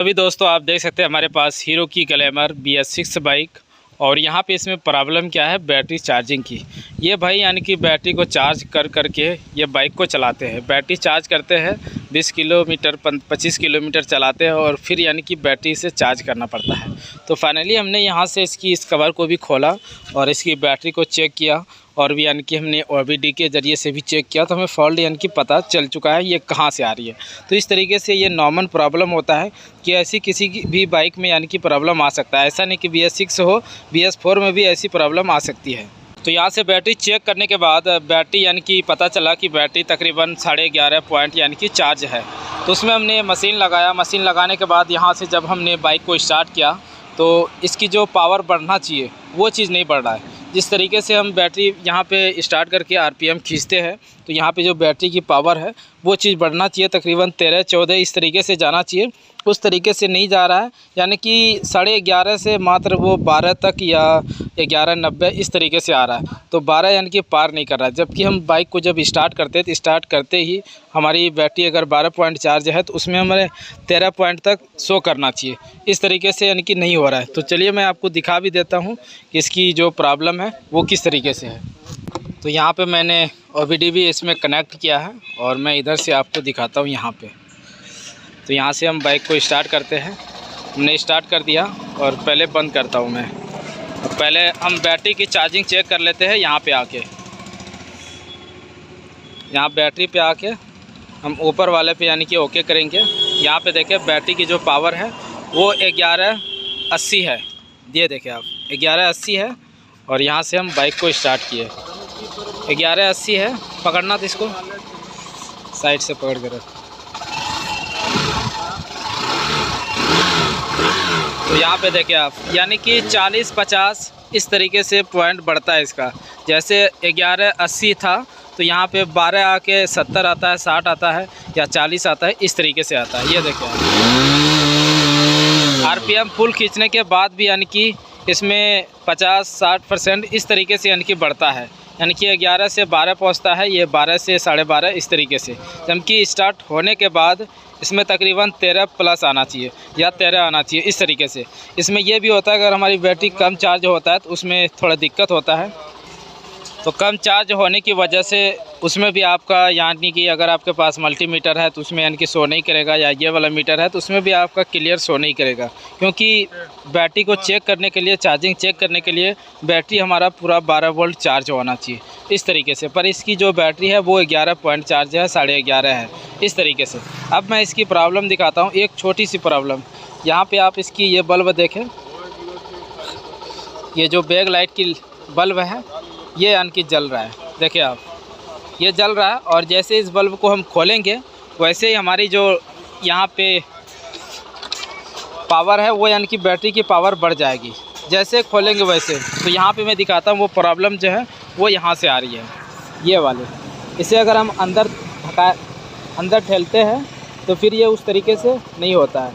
अभी दोस्तों आप देख सकते हैं हमारे पास हीरो की ग्लैमर BS6 बाइक। और यहाँ पे इसमें प्रॉब्लम क्या है, बैटरी चार्जिंग की। ये भाई यानी कि बैटरी को चार्ज कर के ये बाइक को चलाते हैं। बैटरी चार्ज करते हैं 20 किलोमीटर 25 किलोमीटर चलाते हैं और फिर यानी कि बैटरी से चार्ज करना पड़ता है। तो फाइनली हमने यहाँ से इस कवर को भी खोला और इसकी बैटरी को चेक किया और भी यानी कि हमने OBD के ज़रिए से भी चेक किया, तो हमें फॉल्ट यानी कि पता चल चुका है ये कहाँ से आ रही है। तो इस तरीके से ये नॉर्मल प्रॉब्लम होता है कि ऐसी किसी की भी बाइक में यानी कि प्रॉब्लम आ सकता है। ऐसा नहीं कि BS6 हो, BS4 में भी ऐसी प्रॉब्लम आ सकती है। तो यहाँ से बैटरी चेक करने के बाद बैटरी यानी कि पता चला कि बैटरी तकरीबन 11.5 पॉइंट यानी कि चार्ज है। तो उसमें हमने मशीन लगाया। मशीन लगाने के बाद यहाँ से जब हमने बाइक को स्टार्ट किया तो इसकी जो पावर बढ़ना चाहिए वो चीज़ नहीं बढ़ रहा है। जिस तरीके से हम बैटरी यहाँ पे स्टार्ट करके RPM खींचते हैं तो यहाँ पे जो बैटरी की पावर है वो चीज़ बढ़ना चाहिए, तकरीबन 13-14 इस तरीके से जाना चाहिए। उस तरीके से नहीं जा रहा है, यानी कि 11.5 से मात्र वो 12 तक या 11:90 इस तरीके से आ रहा है। तो 12 यानी कि पार नहीं कर रहा है। जबकि हम बाइक को जब स्टार्ट करते हैं तो स्टार्ट करते ही हमारी बैटरी अगर 12 पॉइंट चार्ज है तो उसमें हमें 13 पॉइंट तक शो करना चाहिए। इस तरीके से यानी कि नहीं हो रहा है। तो चलिए मैं आपको दिखा भी देता हूँ कि इसकी जो प्रॉब्लम है वो किस तरीके से है। तो यहाँ पे मैंने OBD भी इसमें कनेक्ट किया है और मैं इधर से आपको दिखाता हूँ यहाँ पे। तो यहाँ से हम बाइक को स्टार्ट करते हैं। हमने स्टार्ट कर दिया और पहले बंद करता हूँ मैं। और पहले हम बैटरी की चार्जिंग चेक कर लेते हैं। यहाँ पे आके यहाँ बैटरी पे आके हम ऊपर वाले पे यानी कि ओके करेंगे। यहाँ पे देखें बैटरी की जो पावर है वो 1180 है। ये देखें आप 1180 है। और यहाँ से हम बाइक को स्टार्ट किए 1180 है। पकड़ना तो इसको साइड से पकड़ कर। तो यहाँ पे देखें आप यानी कि 40-50 इस तरीके से पॉइंट बढ़ता है इसका। जैसे 1180 था तो यहाँ पे 12 आके 70 आता है, 60 आता है या 40 आता है, इस तरीके से आता है। ये देखें RPM फुल खींचने के बाद भी यानी कि इसमें 50-60% इस तरीके से यानी कि बढ़ता है। यानी कि 11 से 12 पहुंचता है, ये 12 से 12.5 इस तरीके से। जबकि स्टार्ट होने के बाद इसमें तकरीबन 13 प्लस आना चाहिए या 13 आना चाहिए इस तरीके से। इसमें यह भी होता है अगर हमारी बैटरी कम चार्ज होता है तो उसमें थोड़ा दिक्कत होता है। तो कम चार्ज होने की वजह से उसमें भी आपका यानी कि अगर आपके पास मल्टीमीटर है तो उसमें यानी कि शो नहीं करेगा, या ये वाला मीटर है तो उसमें भी आपका क्लियर शो नहीं करेगा। क्योंकि बैटरी को चेक करने के लिए, चार्जिंग चेक करने के लिए बैटरी हमारा पूरा 12 वोल्ट चार्ज होना चाहिए इस तरीके से। पर इसकी जो बैटरी है वो 11 पॉइंट चार्ज है, 11.5 है इस तरीके से। अब मैं इसकी प्रॉब्लम दिखाता हूँ, एक छोटी सी प्रॉब्लम। यहाँ पर आप इसकी ये बल्ब देखें, ये जो बैक लाइट की बल्ब है ये यानी कि जल रहा है। देखिए आप, ये जल रहा है। और जैसे इस बल्ब को हम खोलेंगे वैसे ही हमारी जो यहाँ पे पावर है वो यानी कि बैटरी की पावर बढ़ जाएगी। जैसे खोलेंगे वैसे। तो यहाँ पे मैं दिखाता हूँ वो प्रॉब्लम जो है वो यहाँ से आ रही है, ये वाले। इसे अगर हम अंदर ठेलते हैं तो फिर ये उस तरीके से नहीं होता है।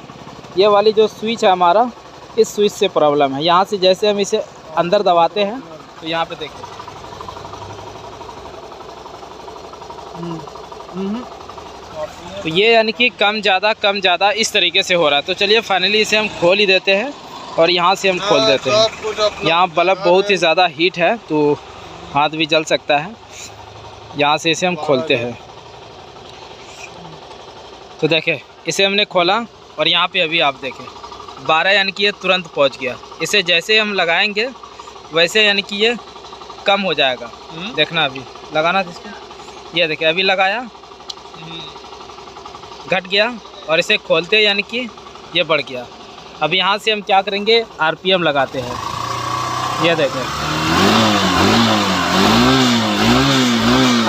ये वाली जो स्विच है हमारा, इस स्विच से प्रॉब्लम है। यहाँ से जैसे हम इसे अंदर दबाते हैं तो यहाँ पे देखिए तो ये यानी कि कम ज़्यादा इस तरीके से हो रहा है। तो चलिए फाइनली इसे हम खोल ही देते हैं और यहाँ से हम खोल देते हैं। यहाँ बल्ब बहुत ही ज़्यादा हीट है तो हाथ भी जल सकता है। यहाँ से इसे हम खोलते हैं। तो देखें इसे हमने खोला और यहाँ पे अभी आप देखें 12 यानी कि ये तुरंत पहुँच गया। इसे जैसे हम लगाएंगे वैसे यानी कि ये कम हो जाएगा। देखना अभी लगाना इसको, ये देखिए अभी लगाया घट गया और इसे खोलते यानी कि ये बढ़ गया। अब यहाँ से हम क्या करेंगे, RPM लगाते हैं। ये देखें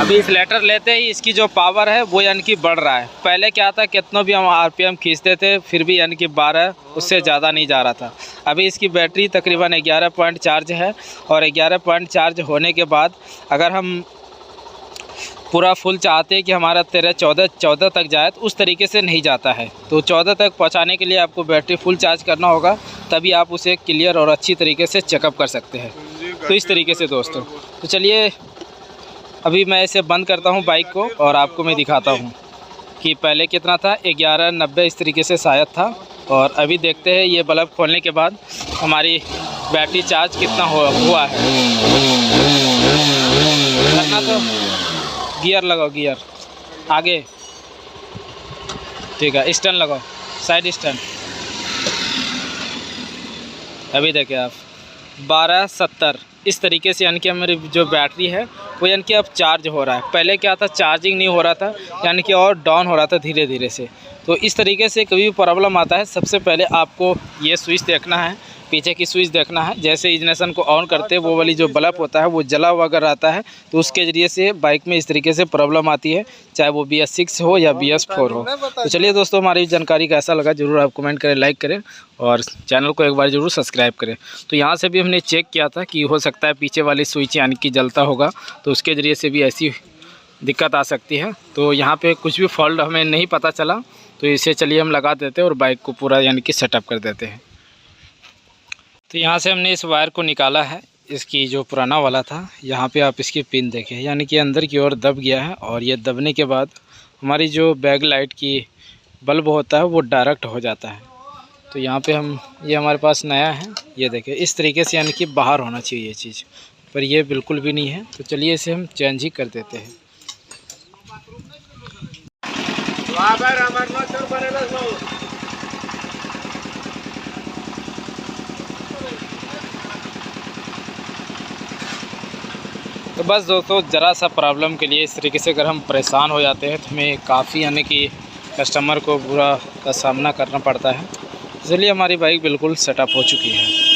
अभी इस लेटर लेते ही इसकी जो पावर है वो यानी कि बढ़ रहा है। पहले क्या था, कितना भी हम RPM खींचते थे फिर भी यानी कि 12 उससे ज़्यादा नहीं जा रहा था। अभी इसकी बैटरी तकरीबन 11 पॉइंट चार्ज है और 11 पॉइंट चार्ज होने के बाद अगर हम पूरा फुल चाहते हैं कि हमारा 13-14 तक जाए तो उस तरीके से नहीं जाता है। तो 14 तक पहुंचाने के लिए आपको बैटरी फुल चार्ज करना होगा, तभी आप उसे क्लियर और अच्छी तरीके से चेकअप कर सकते हैं। तो इस तरीके से दोस्तों, तो चलिए अभी मैं इसे बंद करता हूं बाइक को और आपको मैं दिखाता हूं कि पहले कितना था, 11:90 इस तरीके से शायद था और अभी देखते हैं ये बल्ब खोलने के बाद हमारी बैटरी चार्ज कितना हुआ है। करना तो गियर लगाओ, गियर आगे, ठीक है, स्टैंड लगाओ, साइड स्टैंड। अभी देखिए आप 1270 इस तरीके से यानी कि हमारी जो बैटरी है वो यानी कि अब चार्ज हो रहा है। पहले क्या था, चार्जिंग नहीं हो रहा था, यानी कि और डाउन हो रहा था धीरे धीरे से। तो इस तरीके से कभी भी प्रॉब्लम आता है, सबसे पहले आपको ये स्विच देखना है, पीछे की स्विच देखना है। जैसे इग्निशन को ऑन करते हैं वो वाली जो बल्ब होता है वो जला हुआ अगर आता है तो उसके ज़रिए से बाइक में इस तरीके से प्रॉब्लम आती है, चाहे वो BS6 हो या BS4 हो। तो चलिए दोस्तों, हमारी जानकारी कैसा लगा ज़रूर आप कमेंट करें, लाइक करें और चैनल को एक बार ज़रूर सब्सक्राइब करें। तो यहाँ से भी हमने चेक किया था कि हो सकता है पीछे वाली स्विच यानी कि जलता होगा, तो उसके ज़रिए से भी ऐसी दिक्कत आ सकती है। तो यहाँ पे कुछ भी फॉल्ट हमें नहीं पता चला, तो इसे चलिए हम लगा देते हैं और बाइक को पूरा यानी कि सेटअप कर देते हैं। तो यहाँ से हमने इस वायर को निकाला है, इसकी जो पुराना वाला था। यहाँ पे आप इसकी पिन देखें, यानी कि अंदर की ओर दब गया है और ये दबने के बाद हमारी जो बैक लाइट की बल्ब होता है वो डायरेक्ट हो जाता है। तो यहाँ पे हम, ये हमारे पास नया है, ये देखें इस तरीके से यानी कि बाहर होना चाहिए ये चीज़, पर ये बिल्कुल भी नहीं है। तो चलिए इसे हम चेंज ही कर देते हैं। तो बस दोस्तों, ज़रा सा प्रॉब्लम के लिए इस तरीके से अगर हम परेशान हो जाते हैं तो हमें काफ़ी यानी कि कस्टमर को बुरा का सामना करना पड़ता है। इसलिए हमारी बाइक बिल्कुल सेटअप हो चुकी है।